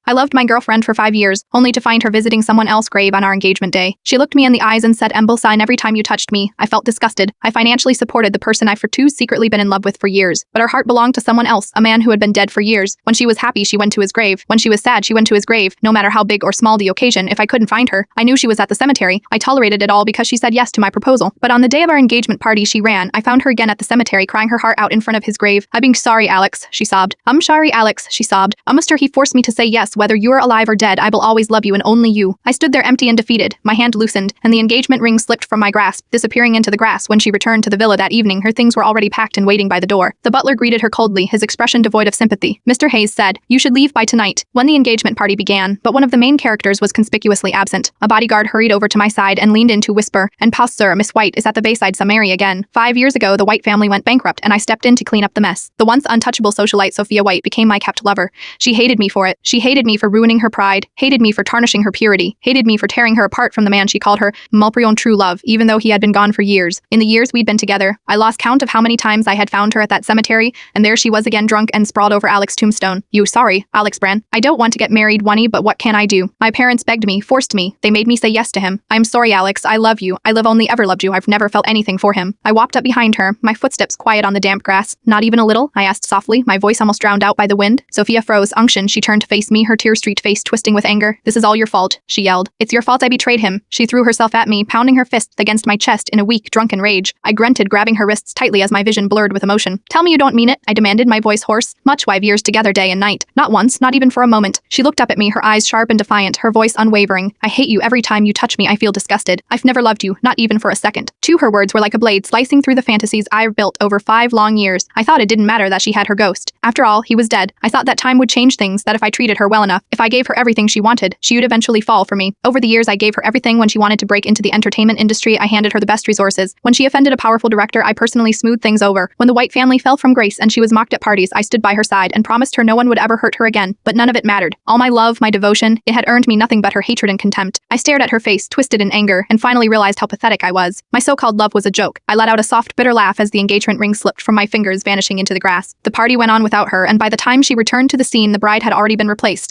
I loved my girlfriend for 5 years, only to find her visiting someone else's grave on our engagement day. She looked me in the eyes and said, "Emble sign every time you touched me." I felt disgusted. I financially supported the person I for two secretly been in love with for years, but her heart belonged to someone else, a man who had been dead for years. When she was happy, she went to his grave. When she was sad, she went to his grave. No matter how big or small the occasion, if I couldn't find her, I knew she was at the cemetery. I tolerated it all because she said yes to my proposal. But on the day of our engagement party, she ran. I found her again at the cemetery, crying her heart out in front of his grave. "I'm being sorry, Alex," she sobbed. "I'm sorry, Alex," she sobbed. "Mister, he forced me to say yes, whether you're alive or dead, I will always love you and only you." I stood there empty and defeated. My hand loosened, and the engagement ring slipped from my grasp, disappearing into the grass. When she returned to the villa that evening, her things were already packed and waiting by the door. The butler greeted her coldly, his expression devoid of sympathy. Mr. Hayes said, "You should leave by tonight." When the engagement party began, but one of the main characters was conspicuously absent. A bodyguard hurried over to my side and leaned in to whisper, "And pause, sir, Miss White is at the Bayside Summary again. 5 years ago, the White family went bankrupt, and I stepped in to clean up the mess. The once untouchable socialite Sophia White became my kept lover. She hated me for it. She hated me for ruining her pride, hated me for tarnishing her purity, hated me for tearing her apart from the man she called her Mulprion true love, even though he had been gone for years. In the years we'd been together, I lost count of how many times I had found her at that cemetery, and there she was again, drunk and sprawled over Alex's tombstone. You sorry, Alex Bran. I don't want to get married, Wani, but what can I do? My parents begged me, forced me. They made me say yes to him. I'm sorry, Alex. I love you. I live only ever loved you. I've never felt anything for him." I walked up behind her, my footsteps quiet on the damp grass. "Not even a little?" I asked softly, my voice almost drowned out by the wind. Sophia froze. Unction, she turned to face me, her tear-streaked face twisting with anger. "This is all your fault," she yelled. "It's your fault I betrayed him." She threw herself at me, pounding her fists against my chest in a weak, drunken rage. I grunted, grabbing her wrists tightly as my vision blurred with emotion. "Tell me you don't mean it," I demanded, my voice hoarse. "Much 5 years together, day and night. Not once, not even for a moment." She looked up at me, her eyes sharp and defiant, her voice unwavering. "I hate you. Every time you touch me, I feel disgusted. I've never loved you, not even for a second." Her words were like a blade slicing through the fantasies I've built over 5 long years. I thought it didn't matter that she had her ghost. After all, he was dead. I thought that time would change things, that if I treated her well enough, if I gave her everything she wanted, she would eventually fall for me. Over the years, I gave her everything. When she wanted to break into the entertainment industry, I handed her the best resources. When she offended a powerful director, I personally smoothed things over. When the White family fell from grace and she was mocked at parties, I stood by her side and promised her no one would ever hurt her again. But none of it mattered. All my love, my devotion, it had earned me nothing but her hatred and contempt. I stared at her face, twisted in anger, and finally realized how pathetic I was. My so-called love was a joke. I let out a soft, bitter laugh as the engagement ring slipped from my fingers, vanishing into the grass. The party went on without her, and by the time she returned to the scene, the bride had already been replaced.